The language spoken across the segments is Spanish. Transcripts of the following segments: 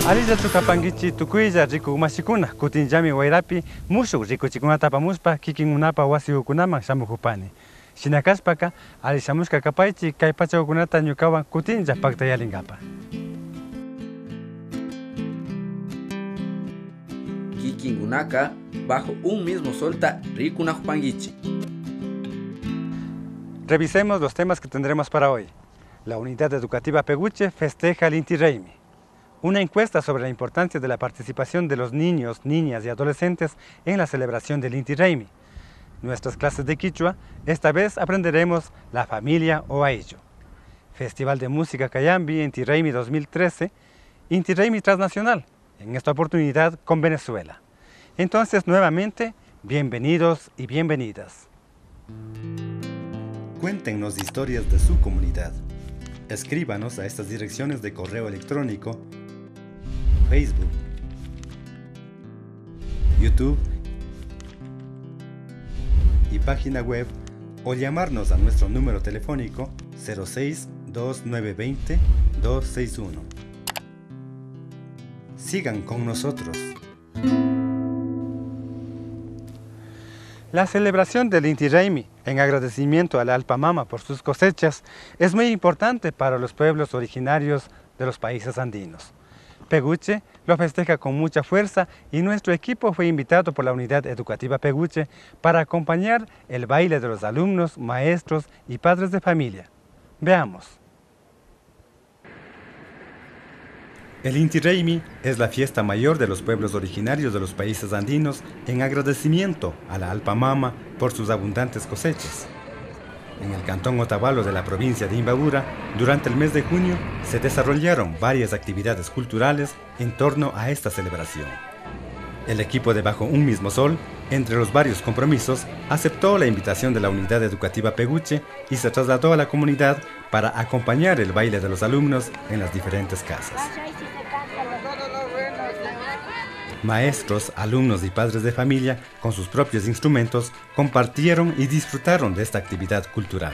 Alilla tukapangichi tukuylla riku mashikuna kutinllami wayrapi mushuk rikuchikunata apamuspa kikinmunapa wasiukunaman shamukupani. Shinakashpaka alishamushka kapaychi kay pachawkunata ñukawan kutinlla paktayalinkapa. Kikinkunaka bajo un mismo solta rikunakpangichi. Revisemos los temas que tendremos para hoy. La unidad educativa Peguche festeja el Inti Raymi. Una encuesta sobre la importancia de la participación de los niños, niñas y adolescentes en la celebración del Inti Raymi. Nuestras clases de Quichua, esta vez aprenderemos la familia o aillo. Festival de Música Cayambi Inti Raymi 2013, Inti Raymi transnacional, en esta oportunidad con Venezuela. Entonces, nuevamente, bienvenidos y bienvenidas. Cuéntenos historias de su comunidad. Escríbanos a estas direcciones de correo electrónico, Facebook, YouTube y página web, o llamarnos a nuestro número telefónico 06-2920-261. Sigan con nosotros. La celebración del Inti Raymi, en agradecimiento a la Alpamama por sus cosechas, es muy importante para los pueblos originarios de los países andinos. Peguche lo festeja con mucha fuerza y nuestro equipo fue invitado por la Unidad Educativa Peguche para acompañar el baile de los alumnos, maestros y padres de familia. Veamos. El Inti Raymi es la fiesta mayor de los pueblos originarios de los países andinos en agradecimiento a la Alpamama por sus abundantes cosechas. En el cantón Otavalo de la provincia de Imbabura, durante el mes de junio, se desarrollaron varias actividades culturales en torno a esta celebración. El equipo de Bajo un Mismo Sol, entre los varios compromisos, aceptó la invitación de la Unidad Educativa Peguche y se trasladó a la comunidad para acompañar el baile de los alumnos en las diferentes casas. Maestros, alumnos y padres de familia, con sus propios instrumentos, compartieron y disfrutaron de esta actividad cultural.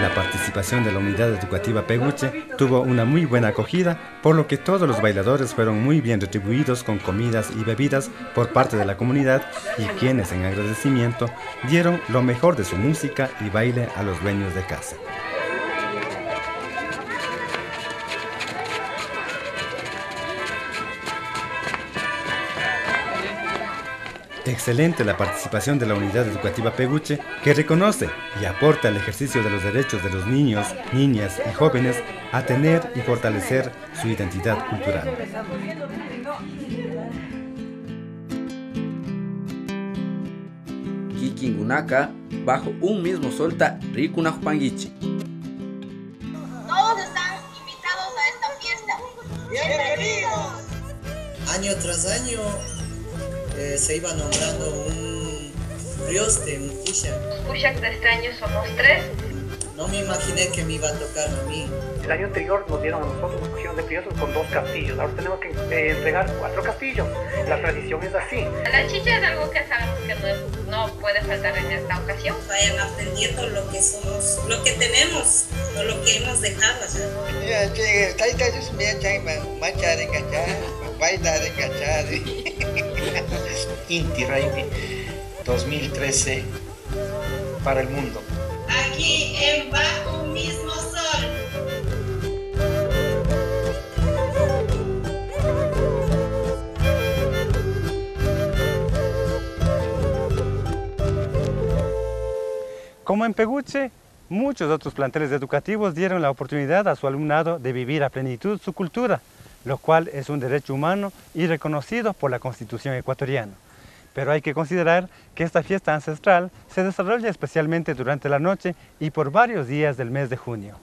La participación de la Unidad Educativa Peguche tuvo una muy buena acogida, por lo que todos los bailadores fueron muy bien retribuidos con comidas y bebidas por parte de la comunidad, y quienes en agradecimiento dieron lo mejor de su música y baile a los dueños de casa. Excelente la participación de la Unidad Educativa Peguche, que reconoce y aporta el ejercicio de los derechos de los niños, niñas y jóvenes a tener y fortalecer su identidad cultural. Kikinkunaka bajo un mismo solta rikunakpangichi. Todos están invitados a esta fiesta. ¡Bienvenidos! Año tras año se iba nombrando un rioste, un kushak. Los kushak de este año somos 3. No me imaginé que me iba a tocar a mí. El año anterior nos dieron a nosotros, nos pusieron de priosos con 2 castillos. Ahora tenemos que entregar 4 castillos. La tradición es así. La chicha es algo que sabemos que no puede faltar en esta ocasión. Vayan aprendiendo lo que somos, lo que tenemos o lo que hemos dejado allá. Inti Raymi 2013 para el mundo. Aquí en Bajo un Mismo Sol. Como en Peguche, muchos otros planteles educativos dieron la oportunidad a su alumnado de vivir a plenitud su cultura, lo cual es un derecho humano y reconocido por la Constitución ecuatoriana. Pero hay que considerar que esta fiesta ancestral se desarrolla especialmente durante la noche y por varios días del mes de junio.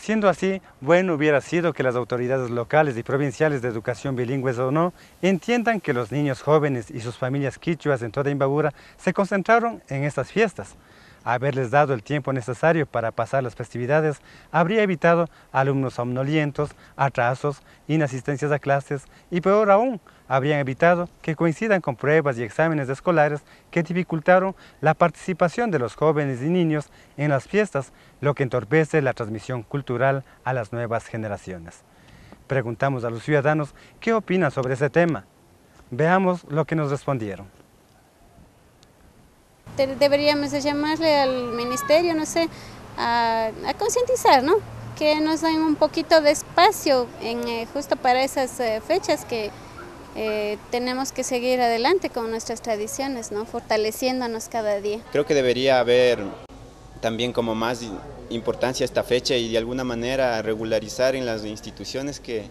Siendo así, bueno hubiera sido que las autoridades locales y provinciales de educación bilingües o no entiendan que los niños jóvenes y sus familias quichuas en toda Imbabura se concentraron en estas fiestas. Haberles dado el tiempo necesario para pasar las festividades habría evitado alumnos somnolientos, atrasos, inasistencias a clases y peor aún, habrían evitado que coincidan con pruebas y exámenes escolares que dificultaron la participación de los jóvenes y niños en las fiestas, lo que entorpece la transmisión cultural a las nuevas generaciones. Preguntamos a los ciudadanos qué opinan sobre ese tema. Veamos lo que nos respondieron. Deberíamos llamarle al ministerio, no sé, a concientizar, ¿no? Que nos den un poquito de espacio justo para esas fechas que tenemos que seguir adelante con nuestras tradiciones, ¿no? Fortaleciéndonos cada día. Creo que debería haber también como más importancia esta fecha y de alguna manera regularizar en las instituciones que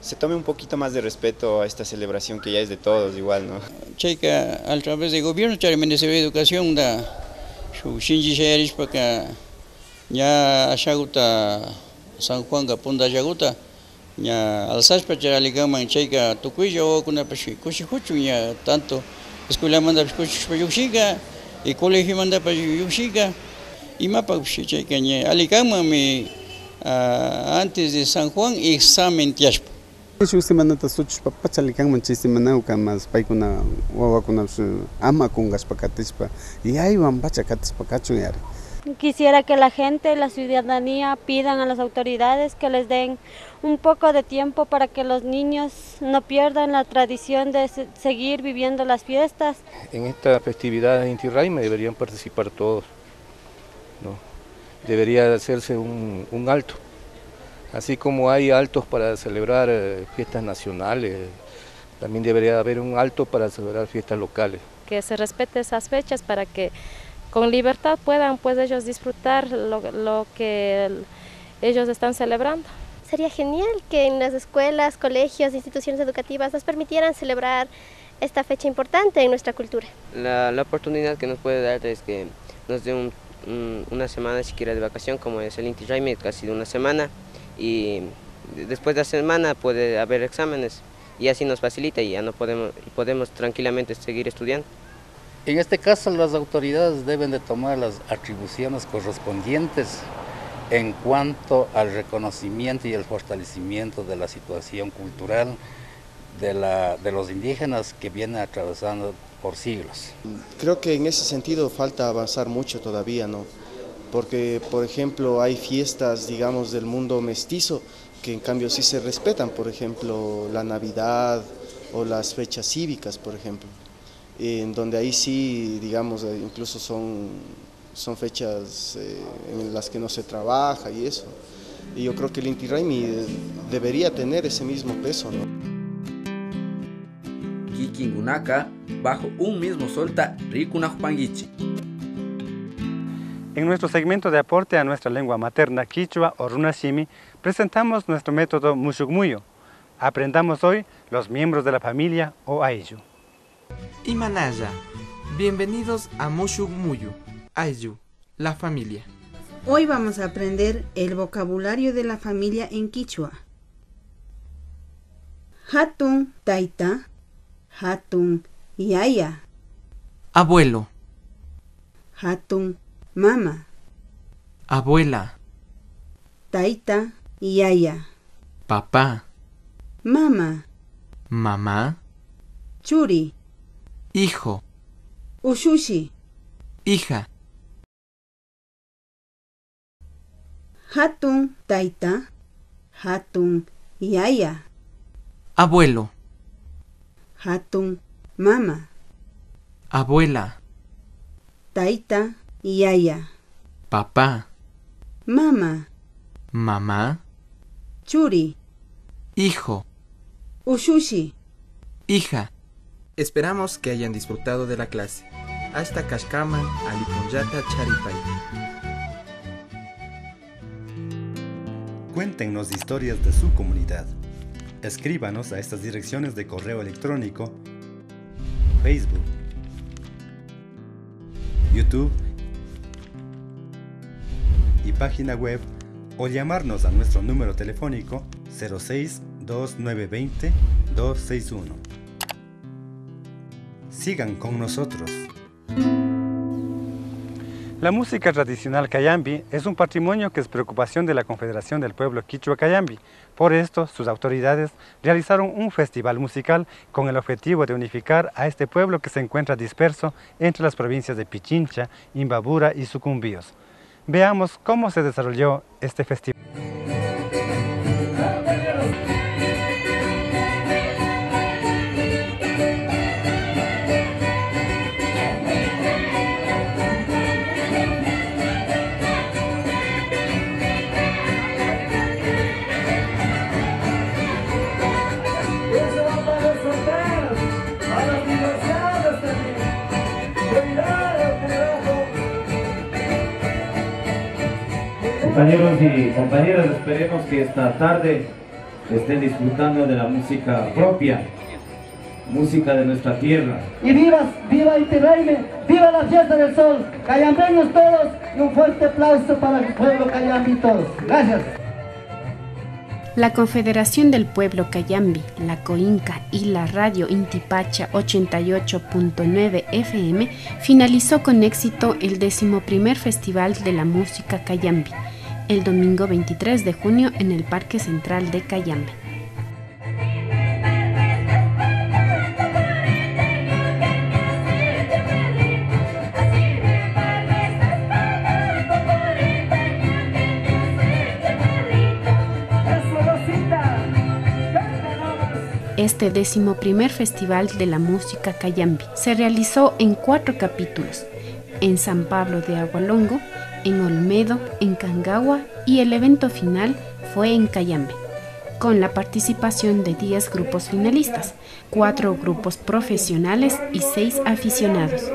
se tome un poquito más de respeto a esta celebración que ya es de todos igual, ¿no? Checa a través del gobierno, el Ministerio de Educación da su Shinji Sherish para ya Ashaguta San Juan Capunda Yaguta ya alzas para ligama checa tucuyo con la peshi cuchichucho ya tanto escuela manda cuchichucho para yuxiga y colegio manda para yuxiga y mapa checa ya aligama me antes de San Juan examen tiaspa. Yo semana tasuch papachalikan manchisimana ukamas paikuna wawakuna ama kungas pakatispa y ahí van pachakatis pakachuyar. Quisiera que la gente, la ciudadanía pidan a las autoridades que les den un poco de tiempo para que los niños no pierdan la tradición de seguir viviendo las fiestas. En esta festividad de Inti Raymi deberían participar todos, ¿no? Debería hacerse un alto. Así como hay altos para celebrar fiestas nacionales, también debería haber un alto para celebrar fiestas locales. Que se respete esas fechas para que con libertad puedan pues ellos disfrutar lo que ellos están celebrando. Sería genial que en las escuelas, colegios, instituciones educativas nos permitieran celebrar esta fecha importante en nuestra cultura. La oportunidad que nos puede dar es que nos dé una semana siquiera de vacación, como es el Inti Raymi, casi de una semana. Y después de la semana puede haber exámenes y así nos facilita y ya no podemos tranquilamente seguir estudiando. En este caso las autoridades deben de tomar las atribuciones correspondientes en cuanto al reconocimiento y el fortalecimiento de la situación cultural de los indígenas que vienen atravesando por siglos. Creo que en ese sentido falta avanzar mucho todavía, ¿no? Porque, por ejemplo, hay fiestas, digamos, del mundo mestizo que en cambio sí se respetan, por ejemplo, la Navidad o las fechas cívicas, por ejemplo, en donde ahí sí, digamos, incluso son fechas en las que no se trabaja y eso. Y yo creo que el Inti Raymi debería tener ese mismo peso, ¿no? Kikingunaka, bajo un mismo solta, Rikunajpangichi. En nuestro segmento de aporte a nuestra lengua materna quichua o runashimi, presentamos nuestro método Mushugmuyo. Aprendamos hoy los miembros de la familia o Ayllu. Imanaya, bienvenidos a Mushugmuyo, Ayllu, la familia. Hoy vamos a aprender el vocabulario de la familia en quichua. Hatun taita, hatun yaya. Abuelo. Hatun mama. Abuela. Taita yaya. Papá. Mama. Mamá. Churi. Hijo. Ushushi. Hija. Hatun taita, hatun yaya. Abuelo. Hatun mama. Abuela. Taita yaya. Papá. Mama. Mamá. Churi. Hijo. Ushushi. Hija. Esperamos que hayan disfrutado de la clase. Hasta Kashkaman, Alipunyata Charipay. Cuéntenos historias de su comunidad. Escríbanos a estas direcciones de correo electrónico, Facebook, YouTube y página web o llamarnos a nuestro número telefónico 06 2920 261. Sigan con nosotros. La música tradicional cayambi es un patrimonio que es preocupación de la Confederación del Pueblo Quichua Cayambi. Por esto, sus autoridades realizaron un festival musical con el objetivo de unificar a este pueblo que se encuentra disperso entre las provincias de Pichincha, Imbabura y Sucumbíos. Veamos cómo se desarrolló este festival. Compañeros y compañeras, esperemos que esta tarde estén disfrutando de la música propia, música de nuestra tierra. Y viva Inti Raymi, viva la fiesta del sol, cayambeños todos, y un fuerte aplauso para el pueblo cayambi todos. Gracias. La Confederación del Pueblo Cayambi, la COINCA y la radio Inti Pacha 88.9 FM finalizó con éxito el 11º Festival de la Música Cayambi, el domingo 23 de junio en el Parque Central de Cayambe. Este 11º Festival de la Música Cayambi se realizó en 4 capítulos, en San Pablo de Agualongo, en Olmedo, en Cangagua, y el evento final fue en Cayambe, con la participación de 10 grupos finalistas, 4 grupos profesionales y 6 aficionados.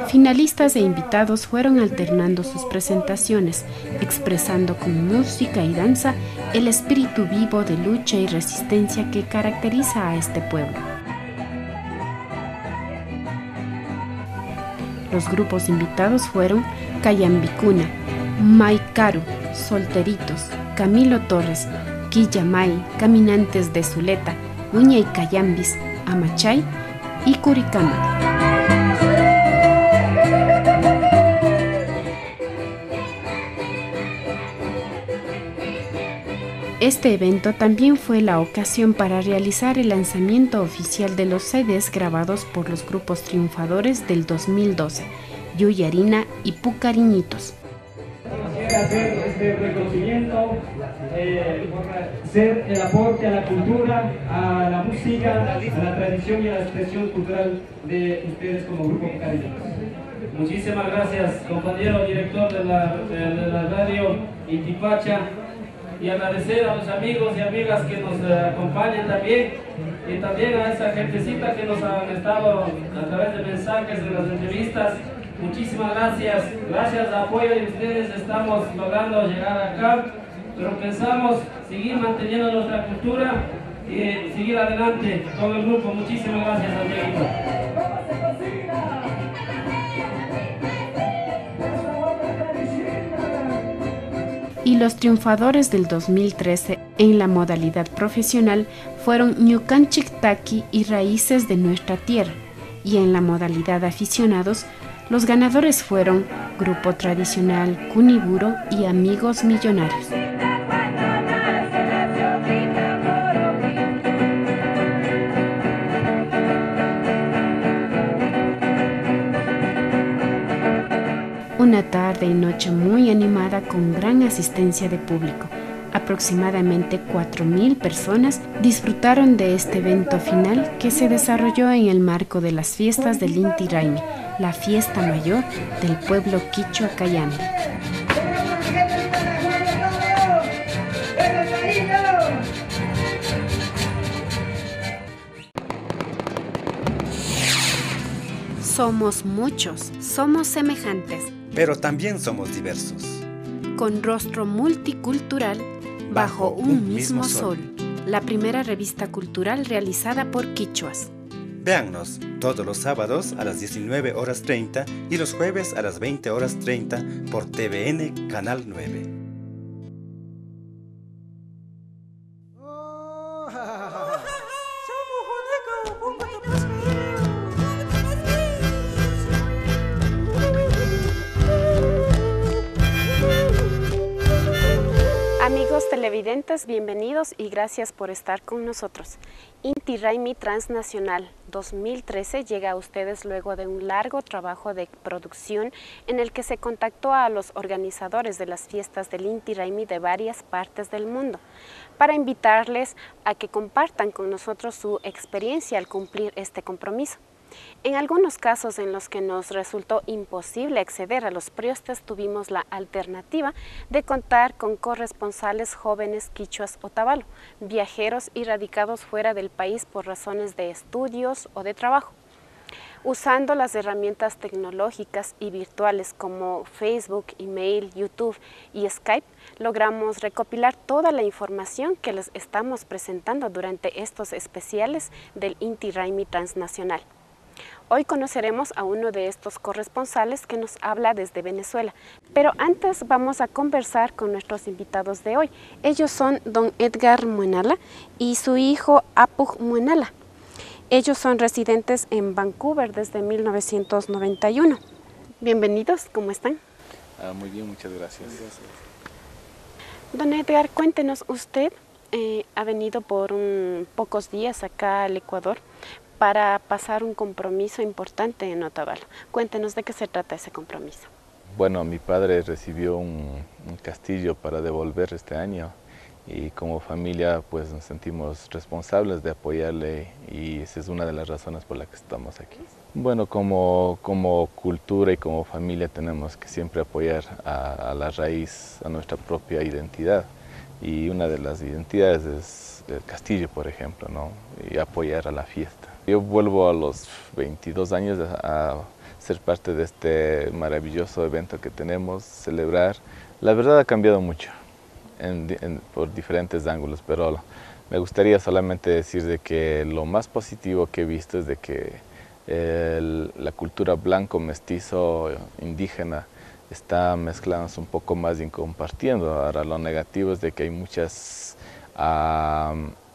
Finalistas e invitados fueron alternando sus presentaciones, expresando con música y danza el espíritu vivo de lucha y resistencia que caracteriza a este pueblo. Los grupos invitados fueron Cayambicuna, Maicaru, Solteritos, Camilo Torres, Quillamay, Caminantes de Zuleta, Uña y Cayambis, Amachay y Curicama. Este evento también fue la ocasión para realizar el lanzamiento oficial de los CDs grabados por los grupos triunfadores del 2012, Yuyarina y Pucariñitos. Hacer este reconocimiento, ser el aporte a la cultura, a la música, a la tradición y a la expresión cultural de ustedes como grupo Pucariñitos. Muchísimas gracias, compañero director de la radio Inti Pacha, y agradecer a los amigos y amigas que nos acompañan también, y también a esa gentecita que nos han estado a través de mensajes, de las entrevistas. Muchísimas gracias, gracias al apoyo de ustedes estamos logrando llegar acá, pero pensamos seguir manteniendo nuestra cultura y seguir adelante con el grupo. Muchísimas gracias, Santiago. Y los triunfadores del 2013 en la modalidad profesional fueron Ñucanchic Taqui y Raíces de Nuestra Tierra, y en la modalidad aficionados los ganadores fueron Grupo Tradicional Cuniburo y Amigos Millonarios. Una tarde y noche muy animada con gran asistencia de público. Aproximadamente 4.000 personas disfrutaron de este evento final que se desarrolló en el marco de las fiestas del Inti Raymi, la fiesta mayor del pueblo quichua Cayambi. Somos muchos, somos semejantes, pero también somos diversos. Con rostro multicultural, bajo un mismo sol. La primera revista cultural realizada por quichuas. Véannos todos los sábados a las 19:30 y los jueves a las 20:30 por TVN Canal 9. Amigos televidentes, bienvenidos y gracias por estar con nosotros. Inti Raymi Transnacional 2013 llega a ustedes luego de un largo trabajo de producción en el que se contactó a los organizadores de las fiestas del Inti Raymi de varias partes del mundo para invitarles a que compartan con nosotros su experiencia al cumplir este compromiso. En algunos casos en los que nos resultó imposible acceder a los priostes, tuvimos la alternativa de contar con corresponsales jóvenes quichuas otavalo, viajeros y radicados fuera del país por razones de estudios o de trabajo. Usando las herramientas tecnológicas y virtuales como Facebook, email, YouTube y Skype, logramos recopilar toda la información que les estamos presentando durante estos especiales del Inti Raymi Transnacional. Hoy conoceremos a uno de estos corresponsales que nos habla desde Venezuela, pero antes vamos a conversar con nuestros invitados de hoy. Ellos son don Edgar Muenala y su hijo Apuj Muenala. Ellos son residentes en Vancouver desde 1991. Bienvenidos, ¿cómo están? Muy bien, muchas gracias. Don Edgar, cuéntenos, usted ha venido por pocos días acá al Ecuador para pasar un compromiso importante en Otavalo. Cuéntenos de qué se trata ese compromiso. Bueno, mi padre recibió un castillo para devolver este año y como familia pues nos sentimos responsables de apoyarle y esa es una de las razones por las que estamos aquí. Bueno, como cultura y como familia tenemos que siempre apoyar a la raíz, a nuestra propia identidad y una de las identidades es el castillo, por ejemplo, ¿no? Y apoyar a la fiesta. Yo vuelvo a los 22 años a ser parte de este maravilloso evento que tenemos, celebrar. La verdad ha cambiado mucho por diferentes ángulos, pero me gustaría solamente decir de que lo más positivo que he visto es de que la cultura blanco, mestizo, indígena está mezclándose un poco más y compartiendo. Ahora lo negativo es de que hay muchas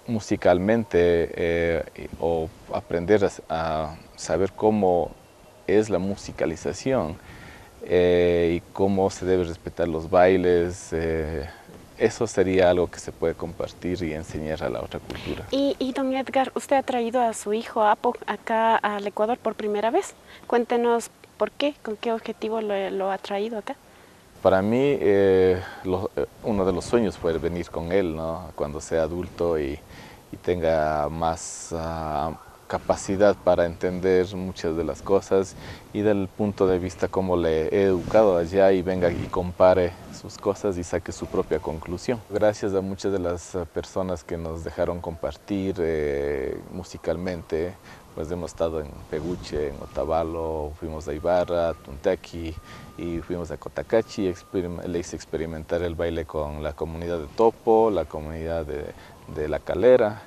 musicalmente o aprender a saber cómo es la musicalización y cómo se debe respetar los bailes. Eso sería algo que se puede compartir y enseñar a la otra cultura. Y don Edgar, usted ha traído a su hijo Apo acá al Ecuador por primera vez. Cuéntenos por qué, con qué objetivo lo ha traído acá. Para mí, uno de los sueños fue venir con él, ¿no? Cuando sea adulto y tenga más capacidad para entender muchas de las cosas y del punto de vista como le he educado allá y venga y compare sus cosas y saque su propia conclusión. Gracias a muchas de las personas que nos dejaron compartir musicalmente, pues hemos estado en Peguche, en Otavalo, fuimos a Ibarra, Tuntaqui y fuimos a Cotacachi, le hice experimentar el baile con la comunidad de Topo, la comunidad de La Calera,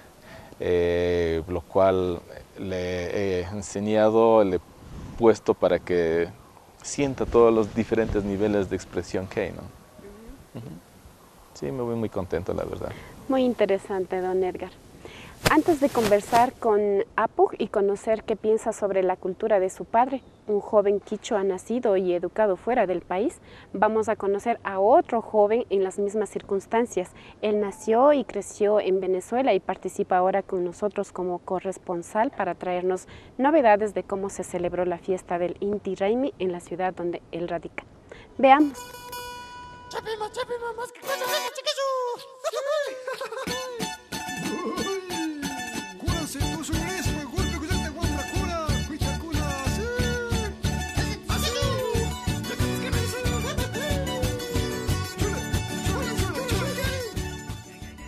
lo cual le he enseñado, le he puesto para que sienta todos los diferentes niveles de expresión que hay, ¿no? Sí, me voy muy contento, la verdad. Muy interesante, don Edgar. Antes de conversar con Apuj y conocer qué piensa sobre la cultura de su padre, un joven quichua nacido y educado fuera del país, vamos a conocer a otro joven en las mismas circunstancias. Él nació y creció en Venezuela y participa ahora con nosotros como corresponsal para traernos novedades de cómo se celebró la fiesta del Inti Raymi en la ciudad donde él radica. Veamos.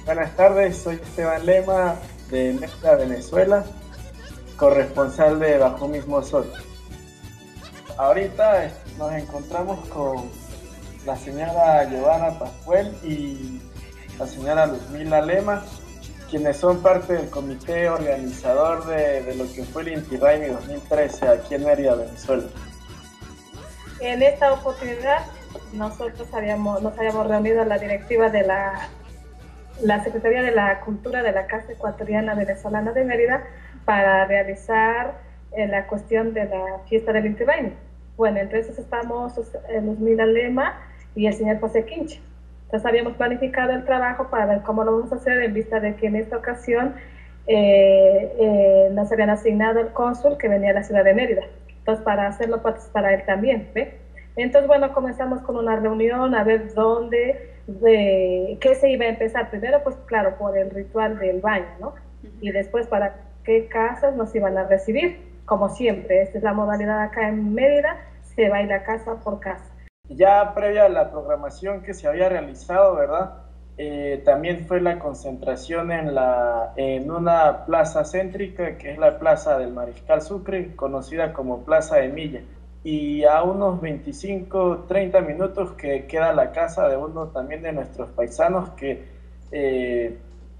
Buenas tardes, soy Esteban Lema de Mérida, Venezuela, corresponsal de Bajo Mismo Sol. Ahorita nos encontramos con la señora Giovanna Pascual y la señora Luzmila Lema, quienes son parte del comité organizador de lo que fue el Inti Raymi 2013 aquí en Mérida, Venezuela. En esta oportunidad nosotros nos habíamos reunido en la directiva de la Secretaría de la Cultura de la Casa Ecuatoriana Venezolana de Mérida para realizar la cuestión de la fiesta del Inti Raymi. Bueno, entre esos estamos Luzmila Lema y el señor José Quinche. Entonces habíamos planificado el trabajo para ver cómo lo vamos a hacer en vista de que en esta ocasión nos habían asignado el cónsul que venía a la ciudad de Mérida. Entonces para hacerlo para él también, ¿ve? Entonces bueno, comenzamos con una reunión a ver qué se iba a empezar. Primero pues claro, por el ritual del baño, ¿no? Y después para qué casas nos iban a recibir. Como siempre, esta es la modalidad acá en Mérida, se baila casa por casa. Ya previa a la programación que se había realizado, ¿verdad? También fue la concentración en una plaza céntrica, que es la Plaza del Mariscal Sucre, conocida como Plaza de Milla. Y a unos 25-30 minutos que queda la casa de uno también de nuestros paisanos que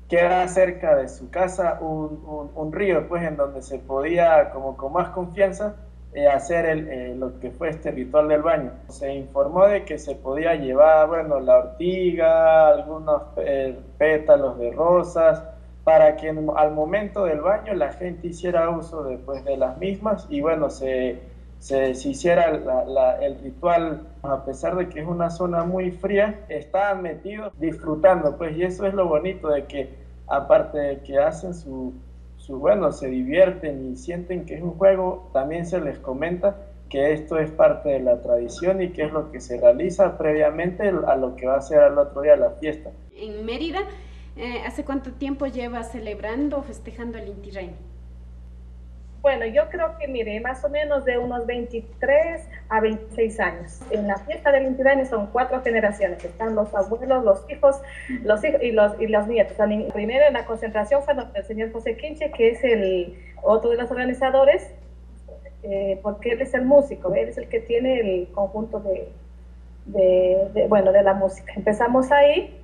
queda cerca de su casa un río, pues, en donde se podía, como con más confianza, hacer lo que fue este ritual del baño. Se informó de que se podía llevar, bueno, la ortiga, algunos pétalos de rosas, para que al momento del baño la gente hiciera uso de las mismas y bueno, se hiciera el ritual. A pesar de que es una zona muy fría, estaban metidos disfrutando, pues, y eso es lo bonito, de que aparte de que hacen bueno, se divierten y sienten que es un juego, también se les comenta que esto es parte de la tradición y que es lo que se realiza previamente a lo que va a ser al otro día la fiesta. En Mérida, ¿hace cuánto tiempo lleva celebrando o festejando el Inti Raymi? Bueno, yo creo que, mire, más o menos de unos 23 a 26 años. En la fiesta del Inti Raymi son 4 generaciones. Están los abuelos, los hijos y los nietos. Primero en la concentración fue el señor José Quinche, que es otro de los organizadores, porque él es el músico, él es el que tiene el conjunto de la música. Empezamos ahí,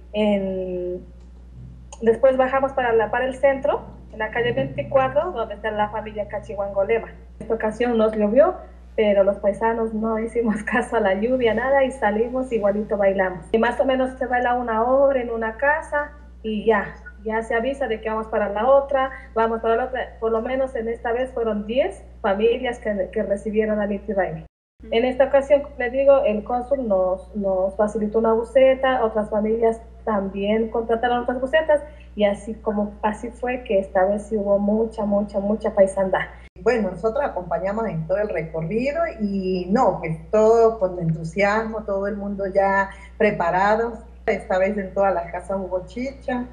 después bajamos para el centro, en la calle 24, donde está la familia Cachihuangolema. En esta ocasión nos llovió, pero los paisanos no hicimos caso a la lluvia, nada, y salimos igualito bailamos. Y más o menos se baila 1 hora en una casa y ya se avisa de que vamos para la otra. Por lo menos en esta vez fueron 10 familias que recibieron al Inti Raymi. En esta ocasión, como les digo, el cónsul nos facilitó una buseta, otras familias también contrataron otras busetas, y así fue que esta vez sí hubo mucha paisandad. Bueno, nosotros acompañamos en todo el recorrido y pues todo con entusiasmo, todo el mundo ya preparado. Esta vez en todas las casas hubo chicha,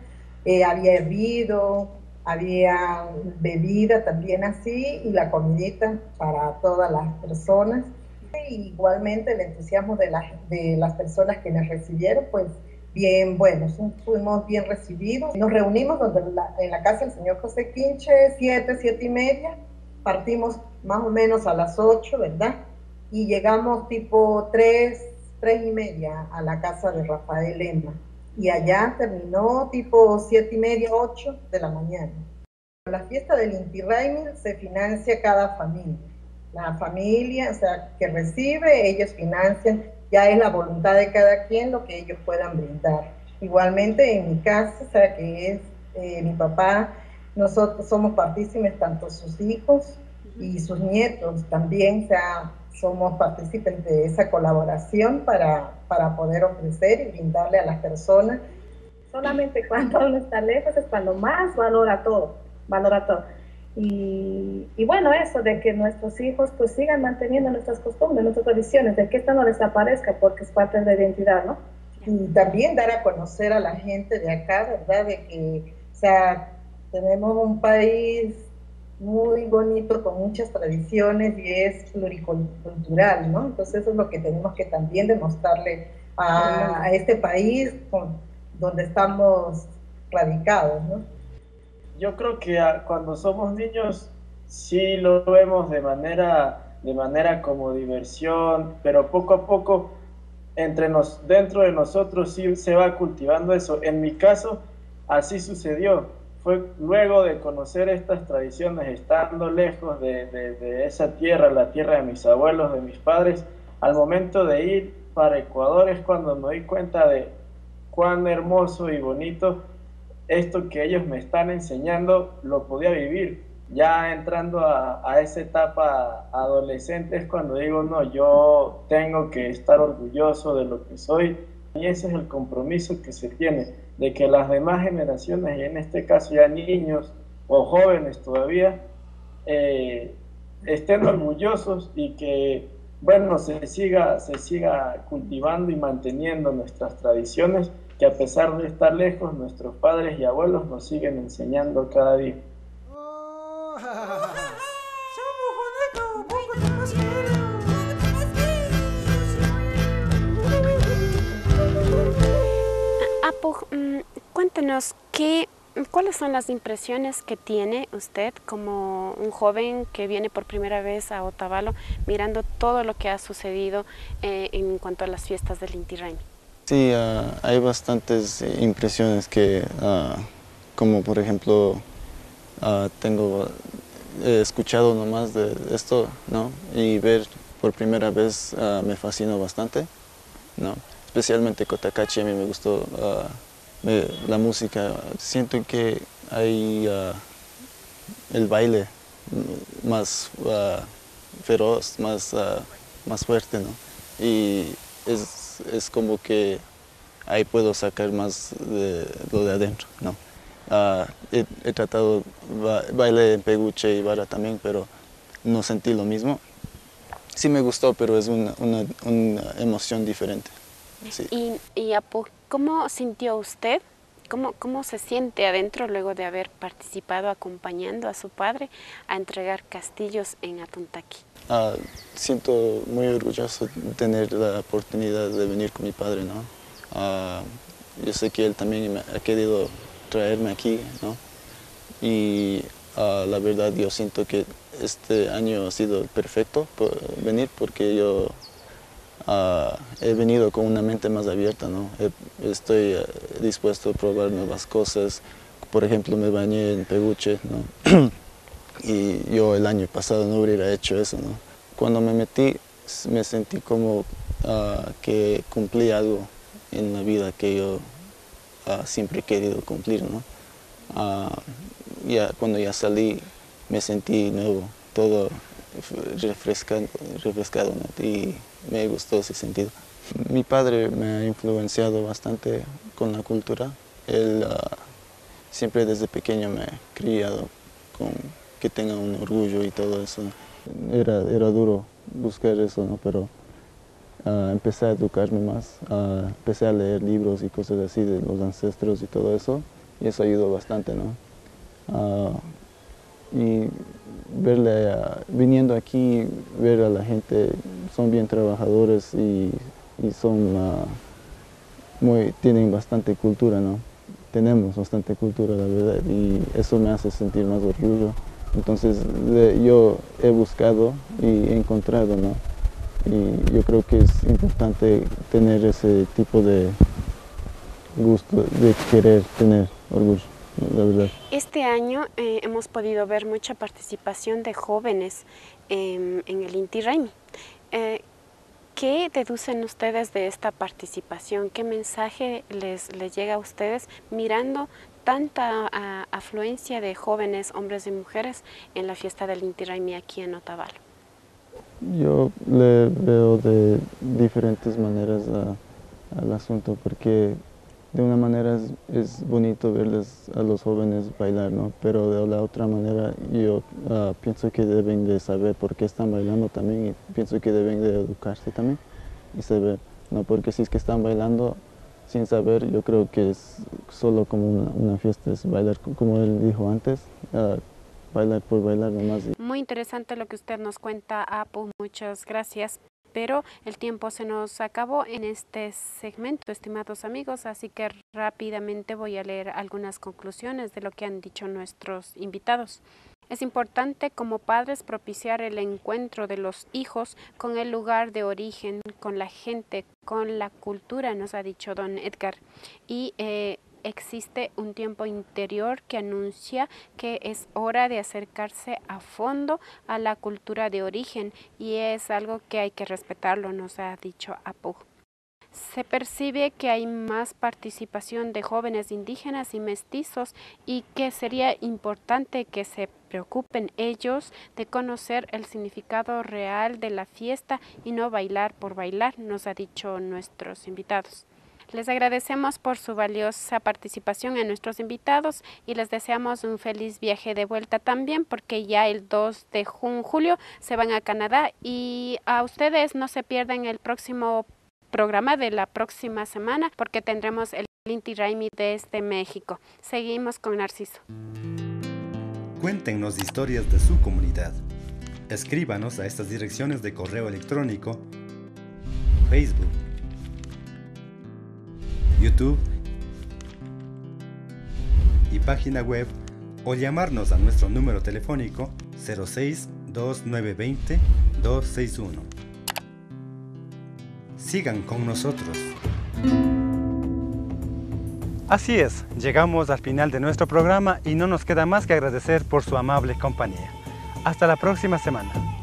había hervido, había bebida también así, y la comidita para todas las personas. Igualmente el entusiasmo de las personas que nos recibieron, pues bien buenos, fuimos bien recibidos. Nos reunimos en la casa del señor José Quinche, 7:30, partimos más o menos a las 8, ¿verdad? Y llegamos tipo 3:30 a la casa de Rafael Lema. Y allá terminó tipo 7:30, 8 de la mañana. La fiesta del Inti Raymi se financia cada familia. La familia, o sea, que recibe, ellos financian. Ya es la voluntad de cada quien lo que ellos puedan brindar. Igualmente en mi casa, o sea, que es mi papá, nosotros somos partícipes, tanto sus hijos y sus nietos también, o sea, somos partícipes de esa colaboración para poder ofrecer y brindarle a las personas. Solamente cuando uno está lejos es cuando más valora todo. Y bueno, eso de que nuestros hijos pues sigan manteniendo nuestras costumbres, nuestras tradiciones, de que esto no desaparezca porque es parte de la identidad, ¿no? Y también dar a conocer a la gente de acá, ¿verdad? De que, o sea, tenemos un país muy bonito con muchas tradiciones y es pluricultural, ¿no? Entonces eso es lo que tenemos que también demostrarle a este país donde estamos radicados, ¿no? Yo creo que cuando somos niños sí lo vemos de manera como diversión, pero poco a poco dentro de nosotros sí se va cultivando eso. En mi caso así sucedió. fue luego de conocer estas tradiciones, estando lejos de esa tierra, la tierra de mis abuelos, de mis padres, al momento de ir para Ecuador es cuando me doy cuenta de cuán hermoso y bonito esto que ellos me están enseñando lo podía vivir. Ya entrando a esa etapa adolescente es cuando digo, no, yo tengo que estar orgulloso de lo que soy, y ese es el compromiso que se tiene, de que las demás generaciones, y en este caso ya niños o jóvenes todavía, estén orgullosos y que, bueno, se siga cultivando y manteniendo nuestras tradiciones, que a pesar de estar lejos, nuestros padres y abuelos nos siguen enseñando cada día. Apu, cuéntenos, ¿cuáles son las impresiones que tiene usted como un joven que viene por primera vez a Otavalo, mirando todo lo que ha sucedido en cuanto a las fiestas del Inti Raymi? Sí, hay bastantes impresiones que, como por ejemplo, he escuchado nomás de esto, ¿no? Y ver por primera vez me fascinó bastante, ¿no? Especialmente Cotacachi, a mí me gustó la música. Siento que hay el baile más feroz, más fuerte, ¿no? Y es como que ahí puedo sacar más de lo de adentro, ¿no? He tratado baile en Peguche y Vara también, pero no sentí lo mismo. Sí me gustó, pero es una emoción diferente. Sí. Y Apu, ¿cómo sintió usted? ¿Cómo se siente adentro luego de haber participado acompañando a su padre a entregar castillos en Atuntaqui? Siento muy orgulloso de tener la oportunidad de venir con mi padre, ¿no? Yo sé que él también ha querido traerme aquí, ¿no? Y la verdad yo siento que este año ha sido perfecto por venir, porque yo he venido con una mente más abierta, ¿no? Estoy dispuesto a probar nuevas cosas. Por ejemplo, me bañé en Peguche, ¿no? Y yo el año pasado no hubiera hecho eso, ¿no? Cuando me metí, me sentí como que cumplí algo en la vida que yo siempre he querido cumplir, ¿no? Cuando ya salí, me sentí nuevo, todo refrescado, ¿no? Y me gustó ese sentido. Mi padre me ha influenciado bastante con la cultura. Él siempre desde pequeño me ha criado con que tenga un orgullo y todo eso. Era duro buscar eso, ¿no? Pero empecé a educarme más, empecé a leer libros y cosas así de los ancestros y todo eso, y eso ayudó bastante, ¿no? Y viniendo aquí, ver a la gente, son bien trabajadores y tienen bastante cultura, ¿no? Tenemos bastante cultura, la verdad, y eso me hace sentir más orgullo. Entonces yo he buscado y he encontrado, ¿no? Y yo creo que es importante tener ese tipo de gusto, de querer tener orgullo, la verdad. Este año hemos podido ver mucha participación de jóvenes en el Inti Raymi. ¿Qué deducen ustedes de esta participación? ¿Qué mensaje les llega a ustedes mirando tanta afluencia de jóvenes, hombres y mujeres en la fiesta del Inti Raymi aquí en Otavalo? Yo le veo de diferentes maneras al asunto, porque de una manera es bonito verles a los jóvenes bailar, ¿no? Pero de la otra manera yo pienso que deben de saber por qué están bailando también, y pienso que deben de educarse también y saber, ¿no? Porque si es que están bailando sin saber, yo creo que es solo como una fiesta, es bailar como él dijo antes, bailar por bailar nomás. Muy interesante lo que usted nos cuenta, Apu, muchas gracias. Pero el tiempo se nos acabó en este segmento, estimados amigos, así que rápidamente voy a leer algunas conclusiones de lo que han dicho nuestros invitados. Es importante como padres propiciar el encuentro de los hijos con el lugar de origen, con la gente, con la cultura, nos ha dicho don Edgar. Y existe un tiempo interior que anuncia que es hora de acercarse a fondo a la cultura de origen y es algo que hay que respetarlo, nos ha dicho Apu. Se percibe que hay más participación de jóvenes indígenas y mestizos y que sería importante que se preocupen ellos de conocer el significado real de la fiesta y no bailar por bailar, nos ha dicho nuestros invitados. Les agradecemos por su valiosa participación en nuestros invitados y les deseamos un feliz viaje de vuelta también porque ya el 2 de julio se van a Canadá y a ustedes no se pierdan el próximo programa de la próxima semana porque tendremos el Inti Raymi desde México. Seguimos con Narciso. Cuéntenos historias de su comunidad. Escríbanos a estas direcciones de correo electrónico, Facebook, YouTube y página web o llamarnos a nuestro número telefónico 06 2920 261. Sigan con nosotros. Así es, llegamos al final de nuestro programa y no nos queda más que agradecer por su amable compañía. Hasta la próxima semana.